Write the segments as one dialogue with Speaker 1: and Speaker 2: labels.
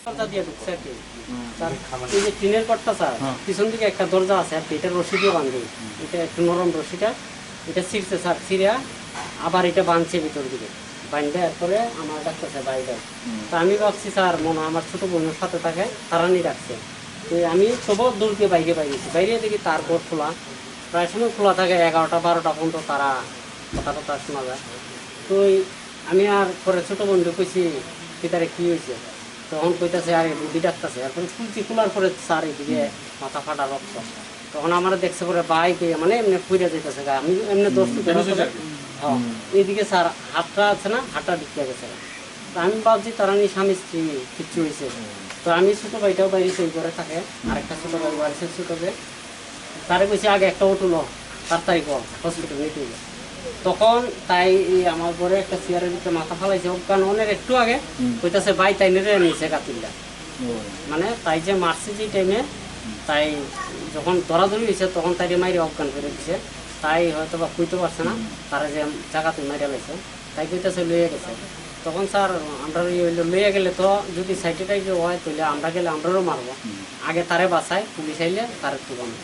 Speaker 1: দরজা দিয়ে ঢুকছে আর কি। তার এই যে টিনের কটটা স্যার, পিছন দিকে একটা দরজা আছে আর কি, এটা রশি দিয়ে বাঁধে, এটা একটু নরম রশিটা, এটা ছিঁড়ছে স্যার, ছিঁড়া আবার এটা বাঁধছে ভিতর দিকে, বাঁধবে এরপরে আমার ডাকতেছে বাইরে। তা আমি ভাবছি স্যার মনে হয় আমার ছোটো বোনের সাথে থাকে, তারা নিয়ে রাখছে। তো আমি সবর দৌড়কে বাইরে বাইরেছি, বাইরে দেখি তার বোর্ড খোলা, প্রায় সময় খোলা থাকে 11টা 12টা পর্যন্ত, তারা কথা টথা শোনা যায়। তো আমি আর পরে ছোটো বোনকে কইছি পিতারে কী হয়েছে, তখন কইতাছে আরে বুদ্ধি ডাকতেছে, এরপরে খুলছি, খোলার পরে স্যার এদিকে মাথা ফাটা রক্ত। তখন আমার দেখছে পরে বাইক মানে এমনি ফুইরা যেতেছে, আমি এমনি দোস্ত হ্যাঁ এইদিকে স্যার হাতটা আছে না, হাতটা ঢুকে গেছে। তো আমি ভাবছি তারা নিয়ে স্বামী স্ত্রী কিচ্ছু হয়েছে। তো আমি ছোটো ভাইটাও বাইরে সেই করে থাকে, আরেকটা ছোটো ভাই বাড়িছে ছোটোকে, তারে কইছি আগে একটা উঠলো তাড়াতাড়ি কর হসপিটাল নিতে হবে। তখন তাই আমার পরে একটা চেয়ারের ভিতরে মাথা ফালাইছে অজ্ঞান অনেক একটু আগে, কইতাছে বাই তাই নেড়ে নিয়েছে কাতিল্লা, মানে তাই যে মারছে যে টাইমে, তাই যখন দৌড়াদৌড়ি হয়েছে তখন তাই মাইরে অজ্ঞান করে দিছে, তাই হয়তো বা কইতে পারছে না তারা যে জায়গাতে মাইরে লাইছে, তাই কইতাছে লইয়া গেছে। তখন স্যার আমরা লইয়া গেলে তো যদি সাইটেটাইজ হয় তাহলে আমরা গেলে আমরাও মারবো, আগে তারে বাঁচায় পুলিশ আইলে তার একটু কমে।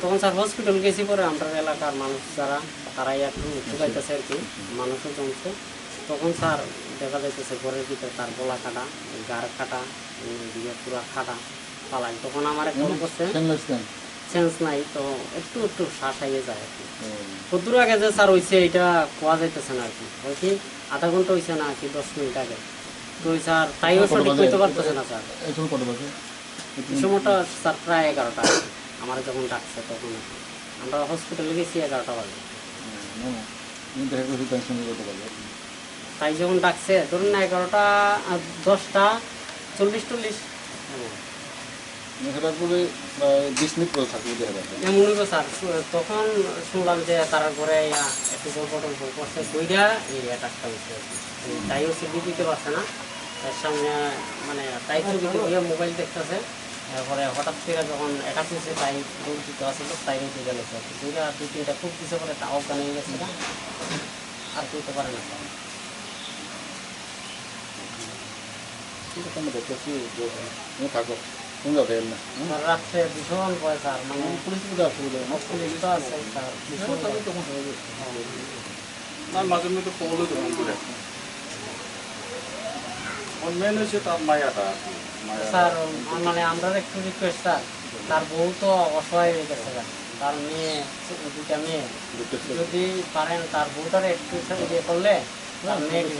Speaker 1: তখন স্যার হসপিটাল গেছি, পরে আমরা এলাকার মানুষ যারা তারাই একটু ঢুকাইতেছে আর কি, মানুষও জমছে। তখন স্যার দেখা যাইতেছে ঘরের ভিতরে তার গলা কাটা, গাড় কাটা, দিয়ে পুরা খাটা পালাই। তখন আমার কল করছে, সেন্স নাই, তো একটু একটু শ্বাস আইয়ে যায় আর কি। কতদূর আগে যে স্যার হয়েছে এটা কোয়া যাইতেছে না আর কি, হয় কি আধা ঘন্টা হয়েছে না কি 10 মিনিট আগে। তো স্যার তাইও সঠিক করতে পারতেছে না স্যার। এই সময়টা স্যার প্রায় 11টা আমার যখন ডাকছে তখন আমরা হসপিটালে গেছি 11টা বাজে। তাই যখন ডাকছে ধরুন না 11টা 10টা 40-40 এমন স্যার। তখন শুনলাম যে তারা ঘরে একটু গল্প করছে, দুইটা এই অ্যাটাকটা হচ্ছে, তাইও সিডি দিতে পারছে না, তার সামনে মানে তাই ছবি মোবাইল দেখতেছে। তারপরে হঠাৎ করে যখন অ্যাটাক হয়েছে তাই দৌড় দিতে আসছিল, তাই দুইটা লেগেছে আর কি, দুইটা 2-3টা খুব কিছু করে তা অজ্ঞান হয়ে গেছে না, আর করতে পারে না স্যার। রাত্রে ভীষণ ভয় স্যার, মানে পুলিশ তো আছে স্যার,
Speaker 2: মাঝে মধ্যে পড়লো তো করে মেন হচ্ছে তার মায়াটা
Speaker 1: স্যার। মানে আমরা একটু রিকোয়েস্ট স্যার, তার বউ তো অসহায় হয়ে গেছে, তার মেয়ে, দুটা মেয়ে, যদি পারেন তার বউটারে একটু ইয়ে করলে তার মেয়েকে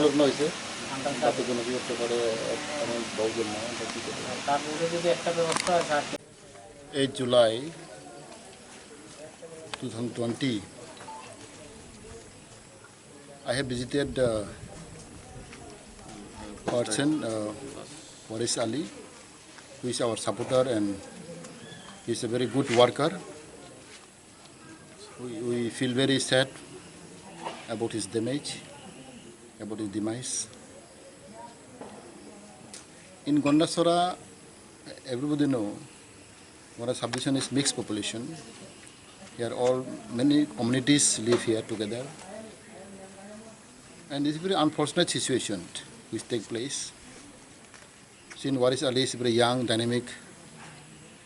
Speaker 2: আলোচনা হয়েছে
Speaker 1: তার বউটা যদি একটা ব্যবস্থা হয় sir.
Speaker 2: 8 July 2020, I have visited person Waris Ali, who is our supporter and he is a very good worker. We feel very sad about his damage, about his demise. In Gondasora, everybody know Gonda subdivision is mixed population. Here all many communities live here together, and it's a very unfortunate situation which take place. Since Waris Ali is very young, dynamic,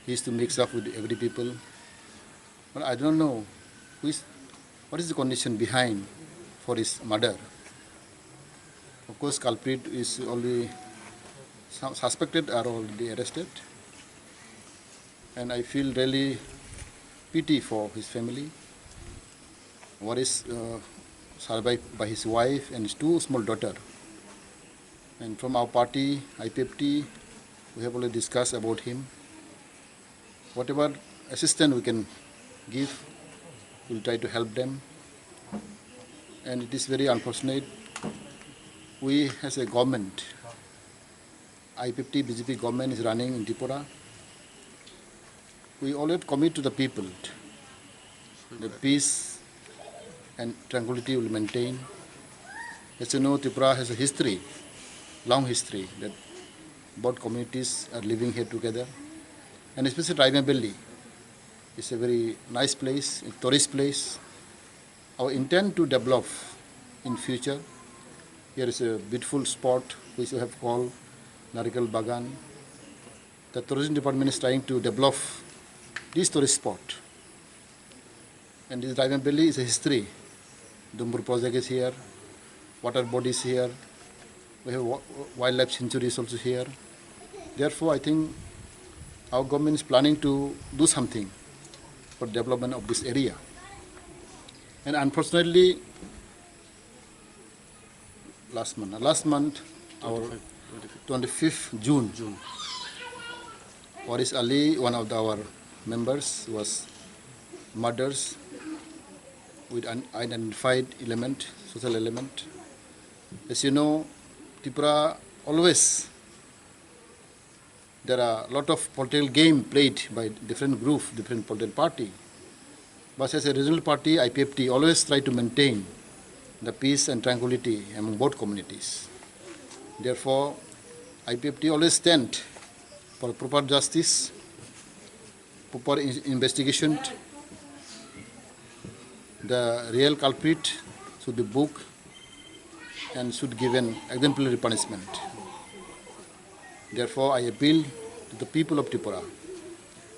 Speaker 2: he used to mix up with every people. But I don't know what is the condition behind for his murder. Of course, culprit is only suspected are already arrested, and I feel really pity for his family. Waris survived by his wife and his 2 small daughter. And from our party, IPFT, we have already discussed about him. Whatever assistance we can give, we'll try to help them. And it is very unfortunate. We as a government, IPFT BJP government is running in Tripura. We always commit to the people. The peace and tranquility will maintain. As you know, Tripura has a history, long history, that both communities are living here together. And especially Raimabelli is a very nice place, a tourist place. our intent to develop in future. Here is a beautiful spot which we have called Narikal Bagan. The tourism department is trying to develop this tourist spot. And this Raivan Valley is a history. Dumbur project is here, water bodies here, we have wildlife sanctuaries also here. Therefore, I think our government is planning to do something for development of this area. And unfortunately, last month, our 25th June, Waris Ali, one of our members, was murdered with an identified element, social element. As you know, Tripura always, there are a lot of political game played by different group, different political party. But as a regional party, IPFT always try to maintain the peace and tranquility among both communities. Therefore, IPFT always stand for proper justice, proper investigation. The real culprit should be booked and should give an exemplary punishment. Therefore, I appeal to the people of Tripura,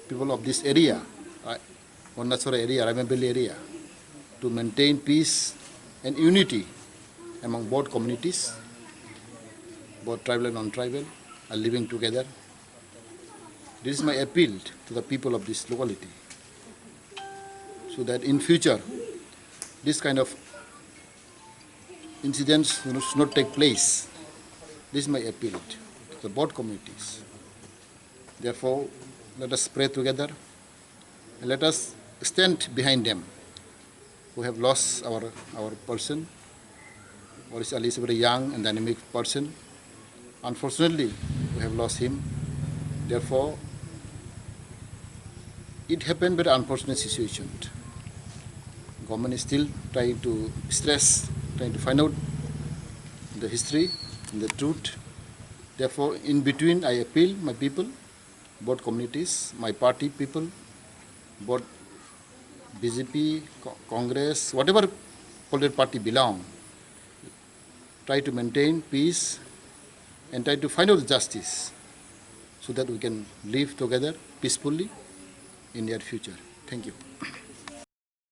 Speaker 2: people of this area, Onnachora area, Raivan Valley area, to maintain peace and unity among both communities, both tribal and non-tribal, are living together. This is my appeal to the people of this locality, so that in future, this kind of incidents should not take place. This is my appeal to the both communities. Therefore, let us pray together and let us stand behind them who have lost our person. Waris Ali is a very young and dynamic person. Unfortunately, we have lost him. Therefore, it happened very unfortunate situation. Government is still trying to trying to find out the history and the truth. Therefore, in between, I appeal my people, both communities, my party people, both BJP, Congress, whatever political party belong, try to maintain peace and try to find out justice so that we can live together peacefully in near future. Thank you.